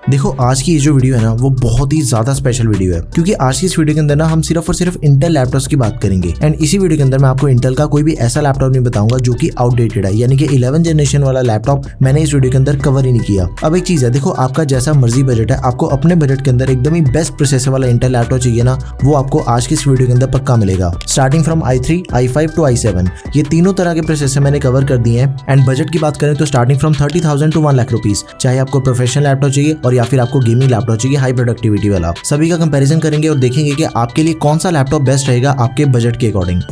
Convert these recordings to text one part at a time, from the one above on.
देखो आज की ये जो वीडियो है ना वो बहुत ही ज्यादा स्पेशल वीडियो है, क्योंकि आज की इस वीडियो के अंदर ना हम सिर्फ और सिर्फ इंटेल लैपटॉप्स की बात करेंगे। एंड इसी वीडियो के अंदर मैं आपको इंटेल का कोई भी ऐसा लैपटॉप नहीं बताऊंगा जो कि आउटडेटेड है, यानी कि 11 जनरेशन वाला लैपटॉप मैंने इस वीडियो के अंदर कवर ही नहीं किया। अब एक चीज है, देखो आपका जैसा मर्जी बजट है, आपको अपने बजट के अंदर एकदम ही बेस्ट प्रोसेसर वाला इंटेल लैपटॉप चाहिए ना, वो आपको आज की इस वीडियो के अंदर पक्का मिलेगा। Starting from i3, i5 to i7 ये तीनों तरह के प्रोसेसर मैंने कवर कर दिए हैं। एंड बजट की बात करें तो starting from 30,000 to 1 lakh rupees, चाहे आपको प्रोफेशनल लैपटॉप चाहिए और या फिर आपको गेमिंग लैपटॉप चाहिए हाई प्रोडक्टिविटी वाला, सभी का कंपैरिजन करेंगे और देखेंगे कि आपके लिए कौन सा लैपटॉप बेस्ट रहेगा आपके बजट के अकॉर्डिंग।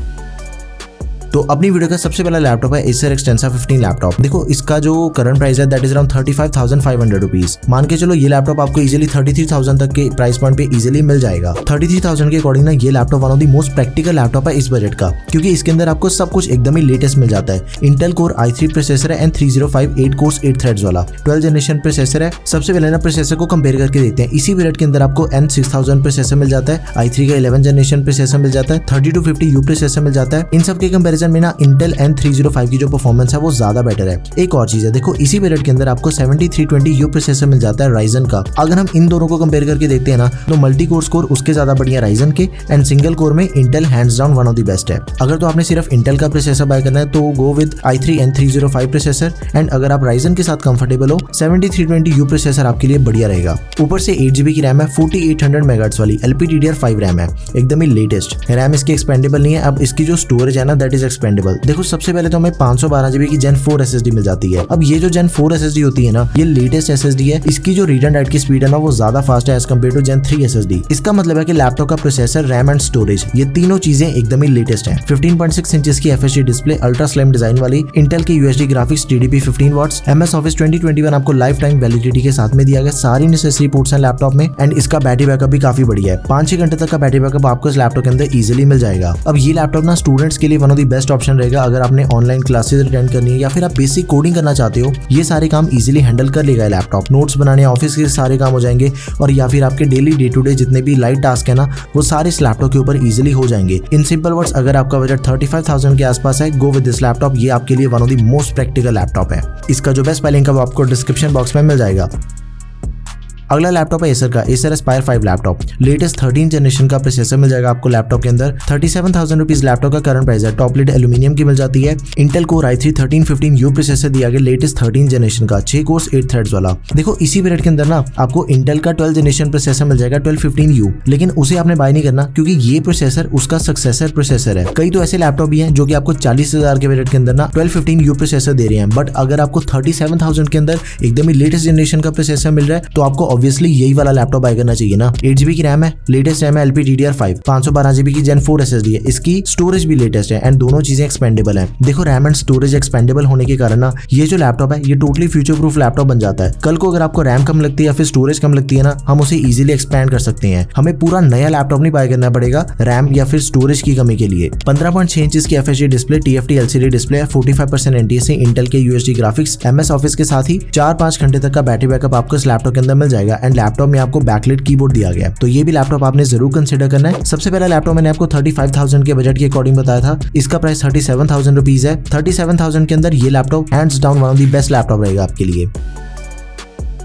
तो अपनी वीडियो का सबसे पहला लैपटॉप है Acer Extensa 15 लैपटॉप। देखो इसका जो करंट प्राइस है दैट इज अराउंड 35,500 रुपीज। मान के चलो ये लैपटॉप आपको इजीली 33,000 तक के प्राइस पॉइंट पे इजीली मिल जाएगा। 33,000 के अकॉर्डिंग ना ये laptop one of the most practical laptop है इस बजट का, क्योंकि इसके अंदर आपको सब कुछ एकदम ही लेटेस्ट मिल जाता है। इंटेल कोर i3 प्रोसेसर है एंड 3058 8 कोर्स 8 थ्रेड्स वाला 12 जनरेशन प्रोसेसर है। सबसे पहले ना प्रोसेसर को कंपेयर करके देखते हैं। इसी बजट के अंदर आपको N6000 प्रोसेसर मिल जाता है, i3 का 11 जनरेशन प्रोसेसर मिल जाता है, 3250U प्रोसेसर मिल जाता है। इन सब के कंपैरिजन में ना इंटेल N305 की जो परफॉर्मेंस है वो ज्यादा बेटर है। एक और चीज है, देखो इसी बजट के अंदर आपको 7320U प्रोसेसर मिल जाता है Ryzen का। अगर हम इन दोनों को कंपेयर करके देखते हैं ना तो मल्टी कोर स्कोर उसके ज्यादा बढ़िया Ryzen के, एंड सिंगल कोर में Intel hands down one of the best है। अगर तो आपने सिर्फ इंटेल का प्रोसेसर बाय करना है तो go with i3 N305 processor, and अगर आप Ryzen के साथ कंफर्टेबल हो 7320U प्रोसेसर आपके लिए बढ़िया रहेगा। ऊपर से 8GB की रैम है, 4800 मेगाहर्ट्ज वाली LPDDR5 रैम है, एकदम ही लेटेस्ट। रैम इसकी एक्सपेंडेबल नहीं है। अब इसकी जो स्टोरेज है ना दैट इज एक्सपेंडेबल। देखो सबसे पहले तो हमें 512GB की Gen 4 SSD मिल जाती है। अब ये जो Gen 4 SSD होती है ना ये लेटेस्ट SSD है। इसकी जो रीड एंड राइट की स्पीड है ना वो ज्यादा फास्ट है as compare to Gen 3 SSD। इसका मतलब है कि लैपटॉप का प्रोसेसर, रैम एंड स्टोरेज ये तीनों चीजें एकदम ही लेटेस्ट हैं। 15.6 इंचेस की FHD display, ultra slim design वाली, इंटेल की UHD graphics, TDP 15 watts, MS Office 2021 आपको लाइफ टाइम वैलिडिटी के साथ में दिया गया। सारी नेसेसरी पोर्ट्स हैं लैपटॉप में, एंड इसका बैटरी बैकअप भी काफी बढ़िया है। 5-6 घंटे तक का बैटरी बैकअप आपको इस लैपटॉप के अंदर इजिली मिल जाएगा। अब ये लैपटॉप ना स्टूडेंट्स के लिए one of the best option रहेगा। अगर आपने ऑनलाइन क्लासेस अटेंड करनी है या फिर आप बेसिक कोडिंग करना चाहते हो, ये सारे काम इजीली हैंडल कर लेगा लैपटॉप। नोट्स बनाने, ऑफिस के सारे काम हो जाएंगे, और या फिर आपके डेली डे टू डे जितने भी लाइट टास्क है ना वो सारे इस लैपटॉप के ऊपर इजीली हो जाएंगे। इन सिंपल वर्ड्स, अगर आपका बजट 35,000 के आसपास है, गो विद दिस लैपटॉप। ये आपके लिए one of the most practical laptop है। इसका जो बेस्ट लिंक है वो आपको डिस्क्रिप्शन बॉक्स में मिल जाएगा। अगला लैपटॉप है Acer का Acer Aspire 5 laptop. Latest 13 generation का प्रोसेसर मिल जाएगा आपको लैपटॉप के अंदर। 37,000 रुपीज लैपटॉप का करंट प्राइस है। टॉप लिड एल्यूमिनियम की मिल जाती है। Intel core i3 1315U processor दिया गया लेटेस्ट 13 जनरेशन का 6 कोर्स 8 थ्रेड्स वाला। देखो इसी पीरियड के अंदर ना आपको इंटेल का 12 जनरेशन प्रोसेसर मिल जाएगा 1215U, लेकिन उसे आपने बाय नहीं करना क्योंकि ये प्रोसेसर उसका सक्सेसर प्रोसेसर है। कई तो ऐसे लैपटॉप भी हैं जो कि आपको 40,000 के बजट के अंदर ना 1215U प्रोसेसर दे रहे हैं, बट अगर आपको 37,000 के अंदर एकदम ही लेटेस्ट जनरेशन का प्रोसेसर मिल रहा है तो आपको ऑब्वियसली यही वाला लैपटॉप बाय करना चाहिए ना। 8GB की रैम है, लेटेस्ट रैम है LPDDR5, 512GB की Gen 4 SSD है। इसकी स्टोरेज भी लेटेस्ट है एंड दोनों चीजें एक्सपेंडेबल हैं। देखो रैम एंड स्टोरेज एक्सपेंडेबल होने के कारण ना ये जो लैपटॉप है ये टोटली फ्यूचर प्रूफ लैपटॉप बन जाता है। कल को अगर आपको रैम कम लगती है या फिर स्टोरेज कम लगती है ना, हम उसे इजीली एक्सपैंड कर सकते हैं। हमें पूरा नया लैपटॉप नहीं बाय करना पड़ेगा रैम या फिर स्टोरेज की कमी के लिए। 15.6 इंचेस की FHD display, TFT LCD display है, 45% NTSC, इंटेल के UHD ग्राफिक्स, MS ऑफिस के साथ ही 4-5 घंटे तक का बैटरी बैकअप आपको इस लैपटॉप के अंदर मिल जाएगा। एंड लैपटॉप में आपको बैकलाइट कीबोर्ड दिया गया, तो ये भी लैपटॉप आपने जरूर कंसीडर करना है। सबसे पहला लैपटॉप मैंने आपको 35,000 के बजट के अकॉर्डिंग बताया था। इसका प्राइस 37,000 रुपीज है। 37,000 के अंदर ये laptop hands down one of the best laptop रहेगा आपके लिए।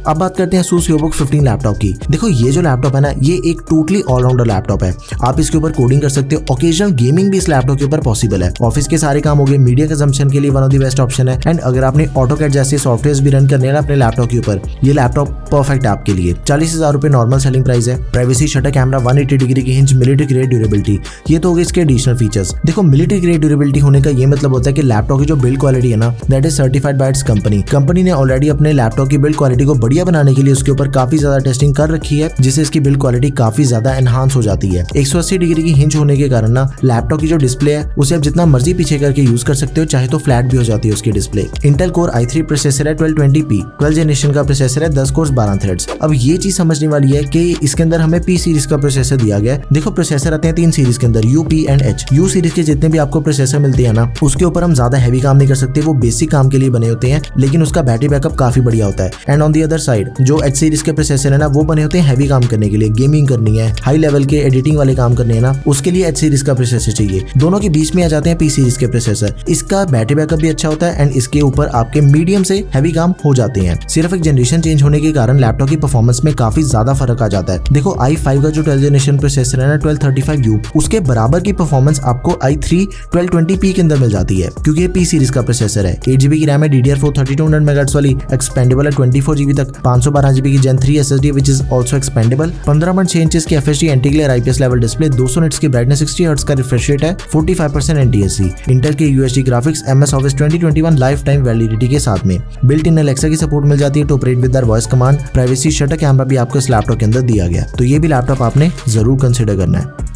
अब बात करते हैं ASUS EOSBOOK 15 लैपटॉप की। देखो ये जो लैपटॉप है ना ये एक टोटली ऑलराउंडर लैपटॉप है। आप इसके ऊपर कोडिंग कर सकते हो, ओकेजनल गेमिंग भी इस लैपटॉप के ऊपर पॉसिबल है। ऑफिस के सारे काम हो गए, मीडिया कंजम्पशन के लिए one of the best option है। एंड अगर आपने AutoCAD जैसे सॉफ्टवेयर भी रन करने हैं अपने लैपटॉप के ऊपर, ये लैपटॉप परफेक्ट है आपके लिए। 40,000 रुपए नॉर्मल सेलिंग प्राइस है। प्राइवेसी, शटर कैमरा, 180 डिग्री की हिंज, मिलिट्री ग्रेड ड्यूरेबिलिटी, ये तो हो गए इसके एडिशनल फीचर्स। देखो मिलिट्री ग्रेड ड्यूरेबिलिटी होने का ये मतलब होता है कि लैपटॉप की जो बिल्ड क्वालिटी है ना that is certified by it's company. Company ने ऑलरेडी अपने लैपटॉप की बिल्ड क्वालिटी को बढ़िया बनाने के लिए उसके ऊपर काफी ज्यादा टेस्टिंग कर रखी है, जिससे इसकी बिल्ड क्वालिटी काफी ज्यादा एनहांस हो जाती है। 180 डिग्री की हिंज होने के कारण ना लैपटॉप की जो डिस्प्ले है उसे आप जितना मर्जी पीछे करके यूज कर सकते हो, चाहे तो फ्लैट भी हो जाती है उसकी display. Intel core i3 processor है 1220p, 12 जनरेशन का प्रोसेसर है, 10 कोर्स 12 थ्रेड्स। अब ये चीज समझने वाली है कि इसके अंदर हमें P सीरीज का प्रोसेसर दिया गया है। देखो प्रोसेसर आते हैं 3 सीरीज के अंदर, U, P and H। U series के जितने भी आपको प्रोसेसर मिलते हैं ना उसके ऊपर हम ज्यादा हैवी काम नहीं कर सकते, वो बेसिक काम के लिए बने होते हैं, लेकिन उसका बैटरी बैकअप काफी बढ़िया होता है। And on the other side जो H सीरीज के प्रोसेसर है ना वो बने होते हैं हैवी काम करने के लिए, गेमिंग करनी है, हाई लेवल के एडिटिंग वाले काम करने हैं ना, उसके लिए H सीरीज का प्रोसेसर चाहिए। दोनों के बीच में आ जाते हैं P सीरीज के प्रोसेसर। इसका बैटरी बैकअप भी अच्छा होता है एंड इसके ऊपर आपके मीडियम से हैवी काम हो जाते हैं। सिर्फ एक जनरेशन चेंज होने के कारण लैपटॉप की परफॉर्मेंस में काफी ज्यादा फर्क आ जाता है। देखो i5 का जो 12th जनरेशन प्रोसेसर है ना 1235U, उसके बराबर की परफॉर्मेंस आपको i3 1220p के अंदर मिल जाती है क्योंकि ये P सीरीज का प्रोसेसर है। 8GB की रैम है, DDR4 3200 MHz वाली, एक्सपेंडेबल है 24GB तक, 512GB की Gen 3 SSD which is also expandable, 15.6 inches की FHD anti glare IPS level display, 200 nits की ब्राइटनेस, 60 हर्ट्ज का रिफ्रेश रेट है, 45% NTSC, इंटेल के UHD graphics, MS Office 2021 life time validity के साथ में, बिल्ट इन Alexa की सपोर्ट मिल जाती है to operate with voice command, privacy shutter camera भी आपको इस लैपटॉप के अंदर दिया गया। तो ये भी लैपटॉप आपने जरूर कंसिडर करना है।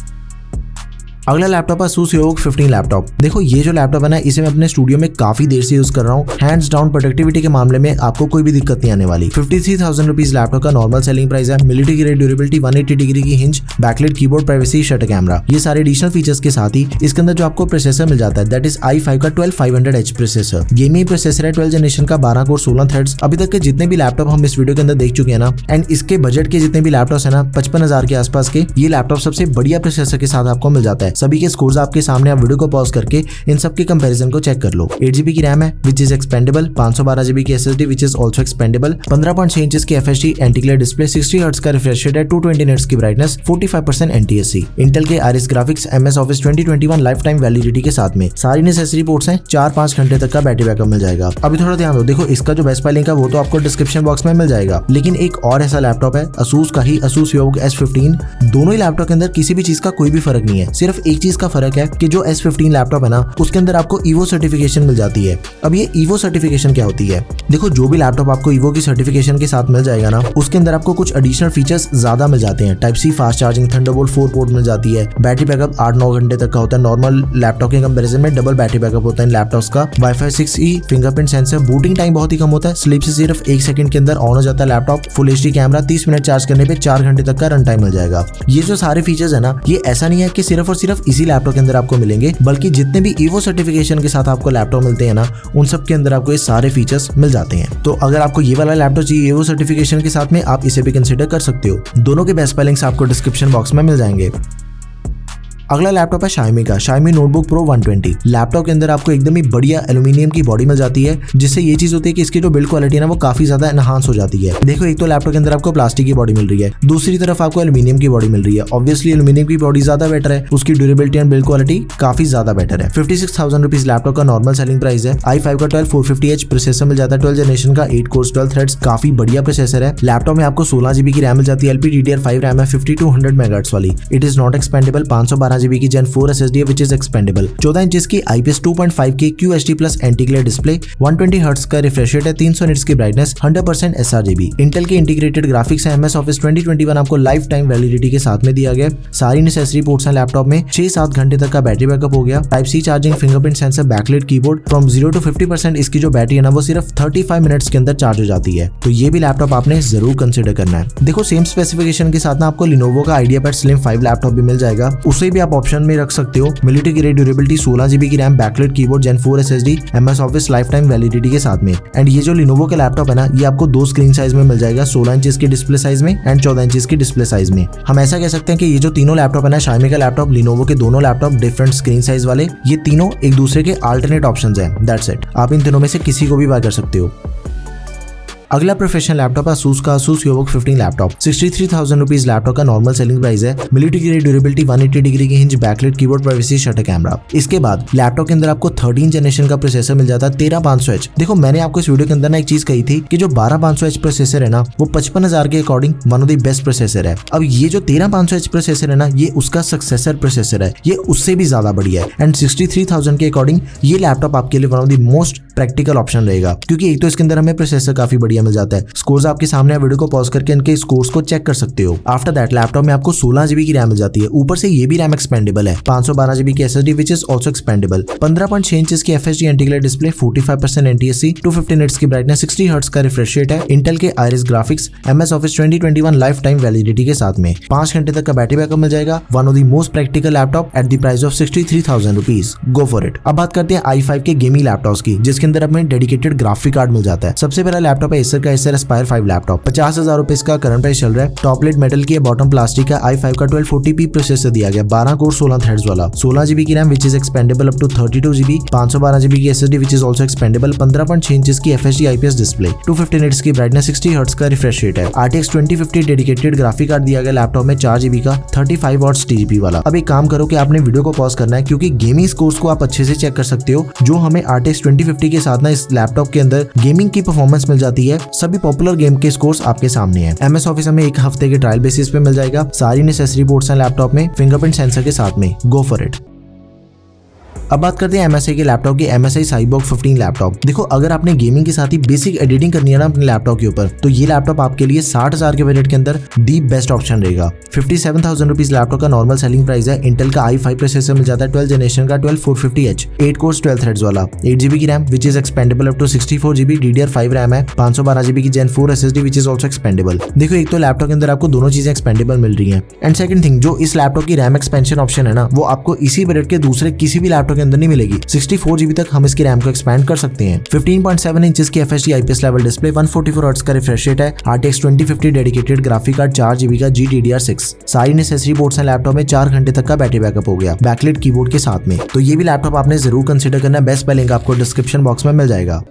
अगला लैपटॉप है ASUS EVOK 15 लैपटॉप। देखो ये जो लैपटॉप है ना इसे मैं अपने स्टूडियो में काफी देर से यूज कर रहा हूँ। हैंड्स डाउन प्रोडक्टिविटी के मामले में आपको कोई भी दिक्कत नहीं आने वाली। 53,000 रुपीज लैपटॉप का नॉर्मल सेलिंग प्राइस है। मिलिट्री ग्रेड ड्यूरेबिलिटी, 180 डिग्री की hinge, backlight keyboard, privacy shutter camera, ये सारे एडिशनल फीचर्स के साथ ही इसके अंदर जो आपको प्रोसेसर मिल जाता है दैट इज i5 का 12500H प्रोसेसर। गेमिंग प्रोसेसर है 12 जनरेशन का, 12 कोर 16 थ्रेड्स। अभी तक के जितने भी लैपटॉप हम इस वीडियो के अंदर देख चुके हैं ना एंड इसके बजट के जितने भी लैपटॉप है ना 55,000 के आसपास के, ये लैपटॉप सबसे बढ़िया प्रोसेसर के साथ आपको मिल जाता है। सभी के स्कोर्स आपके सामने, आप वीडियो को पॉज करके इन सब के कंपैरिजन को चेक कर लो। 8GB की रैम है विच इज एक्सपेंडेबल, 512GB की SSD which is also expandable, 15.6 inches की FHD anti glare display, 60 hertz का रिफ्रेश रेट है, 220 निट्स की ब्राइटनेस, 45% NTSC, इंटेल के Iris graphics, MS Office 2021 life time validity के साथ में सारी नेसेसरी पोर्ट्स हैं। 4-5 घंटे तक का बैटरी बैकअप मिल जाएगा। अभी थोड़ा ध्यान दो, देखो इसका जो बेस्ट बाय लिंक है वो तो आपको डिस्क्रिप्शन बॉक्स में मिल जाएगा, लेकिन एक और ऐसा लैपटॉप है ASUS का ही, ASUS EVOK S15। दोनों ही लैपटॉप के अंदर किसी भी चीज का कोई भी फर्क नहीं है, सिर्फ एक चीज का फर्क है कि जो S15 लैपटॉप है ना उसके अंदर आपको EVO सर्टिफिकेशन मिल जाती है। अब ये EVO सर्टिफिकेशन क्या होती है? देखो जो भी लैपटॉप आपको EVO की सर्टिफिकेशन के साथ मिल जाएगा ना उसके अंदर आपको कुछ एडिशनल फीचर्स ज्यादा मिल जाते हैं। Type-C fast charging, Thunderbolt 4 port मिल जाती है, बैटरी बैकअप 8-9 घंटे तक का होता है। नॉर्मल लैपटॉप के कंपैरिजन में डबल बैटरी बैकअप होता है इन लैपटॉप्स का। Wi-Fi 6E, fingerprint sensor, booting time बहुत ही कम होता है, स्लीप से सिर्फ 1 सेकंड के अंदर ऑन हो जाता है laptop. Full HD camera, 30 minute charge करने पे 4 घंटे तक का रन टाइम मिल जाएगा। ये जो सारे फीचर्स है ना ये ऐसा नहीं है कि सिर्फ और सिर्फ इसी लैपटॉप के अंदर आपको मिलेंगे, बल्कि जितने भी EVO सर्टिफिकेशन के साथ आपको लैपटॉप मिलते हैं ना उन सब के अंदर आपको ये सारे फीचर्स मिल जाते हैं। तो अगर आपको ये वाला लैपटॉप चाहिए EVO सर्टिफिकेशन के साथ में, आप इसे भी कंसिडर कर सकते हो। दोनों के बेस्ट लिंक्स आपको डिस्क्रिप्शन बॉक्स में मिल जाएंगे। अगला लैपटॉप है Xiaomi का, Xiaomi नोटबुक प्रो 120। लैपटॉप के अंदर आपको एकदम ही बढ़िया एल्यूमिनियम की बॉडी मिल जाती है, जिससे ये चीज होती है कि इसकी जो बिल्ड क्वालिटी है ना वो काफी ज्यादा एनहांस हो जाती है। देखो एक तो लैपटॉप के अंदर आपको प्लास्टिक की बॉडी मिल रही है, दूसरी तरफ आपको एल्यूमिनियम की बॉडी मिल रही है। ऑब्वियसली एल्यूमिनियम की बॉडी ज्यादा बेटर है, उसकी ड्यूरेबिलिटी एंड बिल्ड क्वालिटी काफी ज्यादा बेटर है। 56,000 रुपीज लैपटॉप का नॉर्मल सेलिंग प्राइस है। i5 का 12450H प्रोसेसर मिल जाता है, 12 जनरेशन का, 8 कोर्स 12 थ्रेड्स, काफी बढ़िया प्रोसेसर है। लैपटॉप में आपको 16GB की रैम मिल जाती है, LPDDR5 रैम है, 5200 MHz वाली। It is not expendable, 512GB की Gen 4 SSD which is expandable, 14 inches की IPS 2.5K QHD plus anti glare display, 120 hertz का रिफ्रेश रेट है, 300 निट्स की ब्राइटनेस, 100% sRGB। इंटेल के इंटीग्रेटेड ग्राफिक्स है, MS Office 2021 आपको लाइफ टाइम वैलिडिटी के साथ में दिया गया। सारी नेसेसरी पोर्ट्स हैं लैपटॉप में, 6-7 घंटे तक का बैटरी बैकअप हो गया। Type-C charging, fingerprint sensor, backlight keyboard, from 0 to 50% इसकी जो बैटरी है ना वो सिर्फ 35 मिनट्स के अंदर चार्ज हो जाती है। तो ये भी लैपटॉप आपने जरूर कंसिडर करना है। देखो सेम स्पेसिफिकेशन के साथ ना आपको Lenovo का IdeaPad Slim 5 लैपटॉप भी मिल जाएगा, उसे भी आप ऑप्शन में रख सकते हो। मिलिट्री ग्रेड ड्यूरेबिलिटी, 16GB की RAM, backlight keyboard, Gen 4 SSD, MS Office life time validity के साथ में। एंड ये जो Lenovo का लैपटॉप है ना ये आपको 2 स्क्रीन साइज में मिल जाएगा, 16 इंचेस की डिस्प्ले साइज में एंड 14 इंचेस की डिस्प्ले साइज में। हम ऐसा कह सकते हैं कि ये जो तीनों लैपटॉप है ना, Xiaomi का लैपटॉप, Lenovo के दोनों लैपटॉप डिफरेंट स्क्रीन साइज वाले, ये तीनों एक दूसरे के अल्टरनेट ऑप्शंस हैं। दैट्स इट, आप इन तीनों में से किसी को भी बाय कर सकते हो। अगला प्रोफेशनल लैपटॉप है ASUS का ASUS EVOK 15 laptop. 63,000 rupees laptop का नॉर्मल सेलिंग प्राइस है। मिलिट्री ग्रेड ड्यूरेबिलिटी, 180 डिग्री की hinge, backlight keyboard, privacy shutter camera. इसके बाद लैपटॉप के अंदर आपको 13 जनरेशन का प्रोसेसर मिल जाता है, 13500H। देखो मैंने आपको इस वीडियो के अंदर ना एक चीज कही थी कि जो 12500H प्रोसेसर है ना वो 55,000 के according one of the best processor है। अब ये जो 13500H प्रोसेसर है ना ये उसका सक्सेसर प्रोसेसर है, ये उससे भी ज्यादा बढ़िया है। एंड 63,000 के अकॉर्डिंग ये लैपटॉप आपके लिए one of the most practical option रहेगा, क्योंकि एक तो इसके अंदर हमें प्रोसेसर काफी बढ़िया मिल जाता है। स्कोर्स आपके सामने है, वीडियो को पॉज करके इनके स्कोर्स को चेक कर सकते हो। आफ्टर दैट लैपटॉप में आपको 16GB की रैम मिल जाती है, ऊपर से ये भी रैम एक्सपेंडेबल है, 512GB की SSD which is also expandable, 15.6 inches की FHD anti glare display, 45% NTSC, 250 nits की ब्राइटनेस, 60 हर्ट्ज का रिफ्रेश रेट है। इंटेल के Iris graphics, MS Office 2021 life time validity के साथ में 5 घंटे तक का बैटरी बैकअप मिल जाएगा। One of the most practical laptop eight the price of 63,000 rupees. Go for it. अब बात करते हैं i5 के गेमिंग लैपटॉप्स की, जिसके अंदर हमें डेडिकेटेड ग्राफिक कार्ड मिल जाता है। सबसे पहला लैपटॉप है एसर का एसर एस्पायर 5 लैपटॉप 50,000 रुपए इसका करंट प्राइस चल रहा है। टॉप प्लेट मेटल की है, बॉटम प्लास्टिक का, i5 का 1240p प्रोसेसर दिया गया, 12 कोर 16 थ्रेड्स वाला, 16GB की RAM which is expandable up to 32GB, 512GB की SSD which is also expandable, 15.6 inches की FHD IPS डिस्प्ले, 250 निट्स की ब्राइटनेस, 60 हर्ट्ज का रिफ्रेश रेट है। RTX 2050 डेडिकेटेड ग्राफिक कार्ड दिया गया लैपटॉप में, 4GB का 35 वॉट्स TGP वाला। अब एक काम करो कि आपने वीडियो को पॉज करना है क्योंकि गेमिंग स्कोर्स को आप अच्छे से चेक कर सकते हो जो हमें RTX 2050 के साथ ना इस लैपटॉप के अंदर गेमिंग की परफॉर्मेंस मिल जाती है। सभी पॉपुलर गेम के स्कोर्स आपके सामने हैं। MS ऑफिस हमें एक हफ्ते के ट्रायल बेसिस पे मिल जाएगा। सारी नेसेसरी पोर्ट्स हैं लैपटॉप में फिंगरप्रिंट सेंसर के साथ में। गो फॉर इट। अब बात करते हैं MSI के लैपटॉप की, MSI Cyborg 15 लैपटॉप। देखो अगर आपने गेमिंग के साथ ही बेसिक एडिटिंग करनी है ना अपने लैपटॉप के ऊपर, तो ये लैपटॉप आपके लिए 60,000 के बजट के अंदर दी बेस्ट ऑप्शन रहेगा। 57,000 रुपीज लैपटॉप का नॉर्मल सेलिंग प्राइस है। इंटेल का i5 प्रोसेसर मिल जाता है 12 जनरेशन का 12450H, 8 कोर्स 12 थ्रेड्स वाला, 8GB की RAM which is expandable up to 64GB, DDR5 RAM है, 512GB की Gen 4 SSD which is also expandable. देखो एक तो लैपटॉप के अंदर आपको दोनों चीजें एक्सपेंडेबल मिल रही है, एंड सेकंड थिंग जो इस लैपटॉप की रैम एक्सपेंशन ऑप्शन है ना वो आपको इसी बजट के दूसरे किसी भी लैपटॉप के अंदर नहीं मिलेगी। 64GB तक हम इसकी रैम को एक्सपैंड कर सकते हैं। 15.7 इंचेस की FHD IPS level display, 144 hertz का रिफ्रेश रेट है, RTX 2050 dedicated graphic card, 4GB का GDDR6। सारी नेसेसरी पोर्ट्स हैं लैपटॉप में, 4 घंटे तक का बैटरी बैकअप हो गया बैकलिट कीबोर्ड के साथ में। तो ये भी लैपटॉप आपने जरूर कंसिडर करना है। बेस्ट लिंक आपको डिस्क्रिप्शन बॉक्स में मिल जाएगा।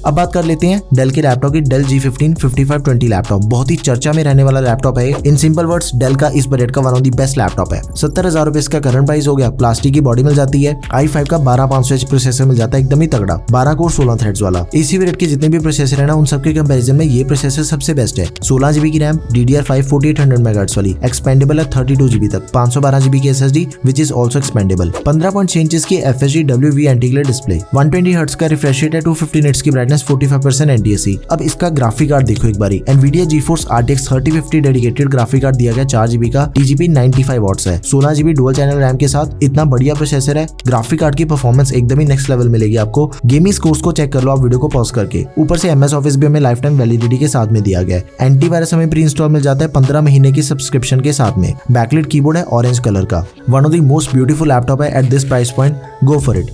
अब बात कर लेते हैं डेल के लैपटॉप की, डेल G15 5520 लैपटॉप। बहुत ही चर्चा में रहने वाला लैपटॉप है। इन सिंपल वर्ड्स डेल का इस बजट का one of the best laptop है। 70,000 रुपए इसका करंट प्राइस हो गया। प्लास्टिक की बॉडी मिल जाती है। i5 का 12500H प्रोसेसर मिल जाता है, एकदम ही तगड़ा, 12 कोर 16 थ्रेड्स वाला। इसी बजट के जितने भी प्रोसेसर है ना उन सबके कंपैरिजन में ये प्रोसेसर सबसे बेस्ट है। 16GB की रैम, DDR5 4800 MHz वाली, एक्सपेंडेबल है 32GB तक, 512GB की SSD which is also expandable, 15.6 inches की FHD WV anti glare display, 120 hertz का रिफ्रेश रेट है, 250 निट्स की ब्राइटनेस, 45% NTSC। अब इसका ग्राफिक कार्ड देखो एक बारी, Nvidia GeForce RTX 3050 dedicated graphic card दिया गया, 4GB का, TGP 95 वॉट्स है, 16GB डुअल चैनल रैम के साथ। इतना बढ़िया प्रोसेसर है। ग्राफिक कार्ड की परफॉर्मेंस एकदम ही नेक्स्ट लेवल मिलेगी आपको। गेमिंग स्कोर्स को चेक कर लो आप वीडियो को पॉज करके। ऊपर से MS ऑफिस भी हमें लाइफ टाइम वैलिडिटी के साथ में दिया गया है। एंटीवायरस हमें प्री इंस्टॉल मिल जाता है 15 महीने की सब्सक्रिप्शन के साथ में। बैकलिट कीबोर्ड है ऑरेंज कलर का। One of the most beautiful laptop है at this price point. Go for it.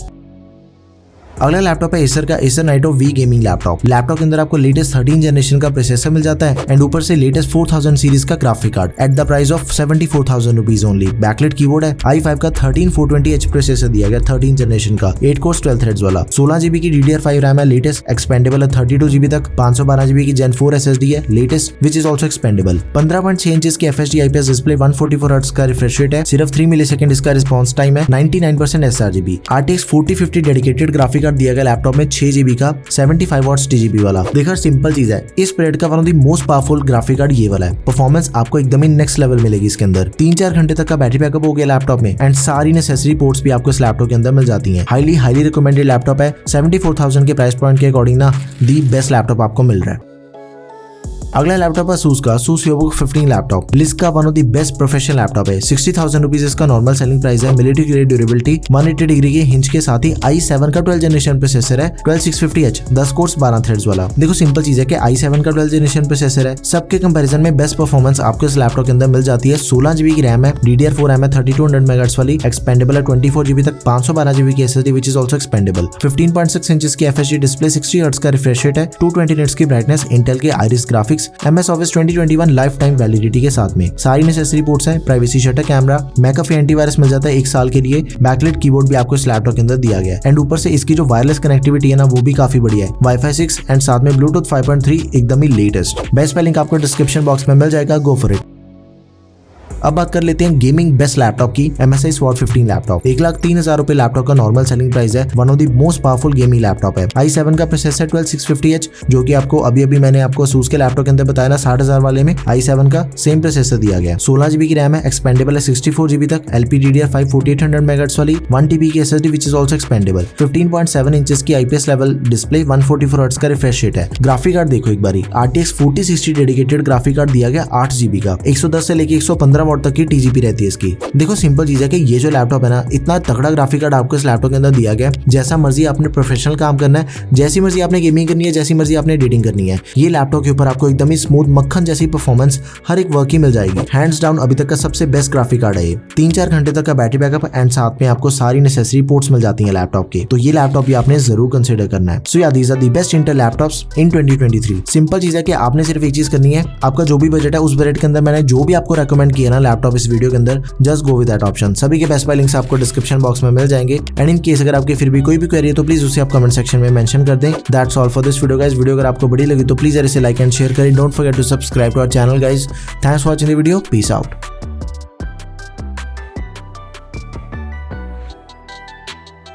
अगला लैपटॉप है एसर का Acer Nitro V gaming laptop. Laptop के अंदर आपको लेटेस्ट 13 जनरेशन का प्रोसेसर मिल जाता है एंड ऊपर से लेटेस्ट 4000 सीरीज का graphic card at the price of 74,000 rupees only. Backlit keyboard है। i5 का 13420H प्रोसेसर दिया गया, 13 जनरेशन का, 8 कोर 12 थ्रेड्स वाला, 16GB की DDR5 रैम है, लेटेस्ट, एक्सपेंडेबल है 32GB तक, 512GB की Gen 4 SSD है, latest which is also expandable, 15.6 inches की FHD IPS डिस्प्ले, 144 हर्ट्ज का रिफ्रेश रेट है, सिर्फ 3 मिलीसेकंड इसका रिस्पॉन्स टाइम है, 99% sRGB। RTX 4050 dedicated graphic card दिया गया लैपटॉप में, 6GB का, 75 वॉट्स TGP वाला। देखो सिंपल चीज है, इस पीरियड का one of the most powerful graphic card ये वाला है। परफॉर्मेंस आपको एकदम ही नेक्स्ट लेवल मिलेगी इसके अंदर। 3-4 घंटे तक का बैटरी बैकअप हो गया लैपटॉप में एंड सारी नेसेसरी पोर्ट्स भी आपको इस लैपटॉप के अंदर मिल जाती हैं। हाईली रिकमेंडेड लैपटॉप है। 74,000 के प्राइस पॉइंट के अकॉर्डिंग ना दी बेस्ट लैपटॉप आपको मिल रहा है। अगला लैपटॉप है ASUS का ASUS VivoBook 15 लैपटॉप। लिस्ट का one of the best professional laptop है। 60,000 रुपीज इसका नॉर्मल सेलिंग प्राइस है। मिलिट्री ग्रेड ड्यूरेबिलिटी, 180 डिग्री के हिंज के साथ ही i7 का 12 जनरेशन प्रोसेसर है, 12650H, 10 कोर्स 12 थ्रेड्स वाला। देखो सिंपल चीज है कि i7 का 12 जनरेशन प्रोसेसर है। सबके कंपैरिजन में बेस्ट परफॉर्मेंस आपको इस लैपटॉप के अंदर मिल जाती है। 16GB की रैम है, DDR4 रैम है 3200 MHz वाली, एक्सपेंडेबल है 24GB तक, 512GB की SSD which is also expandable, 15.6 inches की FHD डिस्प्ले, 60 हर्ट्ज का रिफ्रेश रेट है, 220 निट्स की ब्राइटनेस, इंटेल के iris graphics, MS office 2021 life time validity के साथ में। सारी नेसेसरी पोर्ट्स हैं। प्राइवेसी शटर कैमरा, मैकअफे एंटीवायरस मिल जाता है 1 साल के लिए। बैकलिट कीबोर्ड भी आपको इस लैपटॉप के अंदर दिया गया है एंड ऊपर से इसकी जो वायरलेस कनेक्टिविटी है ना वो भी काफी बढ़िया है। Wi-Fi 6 एंड साथ में Bluetooth 5.3 एकदम ही लेटेस्ट। बेस्ट लिंक आपको डिस्क्रिप्शन बॉक्स में मिल जाएगा। गो फॉर इट। अब बात कर लेते हैं गेमिंग बेस्ट लैपटॉप की, MSI SWAT 15 लैपटॉप। 1,03,000 रुपए लैपटॉप का नॉर्मल सेलिंग प्राइस है। One of the most powerful gaming laptop है। i7 का प्रोसेसर 12650H, जो कि आपको अभी मैंने आपको ASUS के लैपटॉप के अंदर बताया ना 60,000 वाले में i7 का सेम प्रोसेसर दिया गया। 16GB की रैम है, एक्सपेंडेबल है 64GB तक, LPDDR5 4800 MHz वाली, 1TB की SSD which is also expendable, 15.7 inches की IPS लेवल डिस्प्ले, 144 हर्ट्ज का रिफ्रेश रेट है। ग्राफिक कार्ड देखो एक बारी, RTX 4060 डेडिकेटेड ग्राफिक कार्ड दिया गया 8GB का, 110 से लेके 115 वॉट तक की टीजीपी रहती है इसकी। देखो सिंपल चीज है कि ये जो लैपटॉप है ना, इतना तगड़ा ग्राफिक कार्ड आपको इस लैपटॉप के अंदर दिया गया है। जैसा मर्जी आपने प्रोफेशनल काम करना है, जैसी मर्जी आपने गेमिंग करनी है, जैसी मर्जी आपने एडिटिंग करनी है, ये लैपटॉप के ऊपर आपको एकदम ही स्मूथ मक्खन जैसी परफॉर्मेंस हर एक वर्क की मिल जाएगी। हैंड्स डाउन अभी तक का सबसे बेस्ट ग्राफिक कार्ड है ये। 3-4 घंटे तक का बैटरी बैकअप एंड साथ में आपको सारी नेसेसरी पोर्ट्स मिल जाती हैं लैपटॉप के। तो ये लैपटॉप भी आपने जरूर कंसीडर करना है। सो या these are the best Intel laptops in 2023। Simple चीज है कि आपने सिर्फ एक चीज करनी है, आपका जो भी बजट है उस बजट के अंदर मैंने जो भी आपको रेकमेंड किया ना लैपटॉप इस वीडियो के अंदर, just go with that option. सभी के बेस्ट बाय लिंक्स आपको डिस्क्रिप्शन बॉक्स में मिल जाएंगे। एंड इन केस अगर आपकी फिर भी कोई भी क्वेरी है तो प्लीज उसे आप कमेंट सेक्शन में मेंशन कर दें। That's all for this video guys. Video अगर आपको बढ़िया लगी तो प्लीज इसे लाइक एंड शेयर करें। Don't forget to subscribe to our channel guys. Thanks for watching the video. Peace out.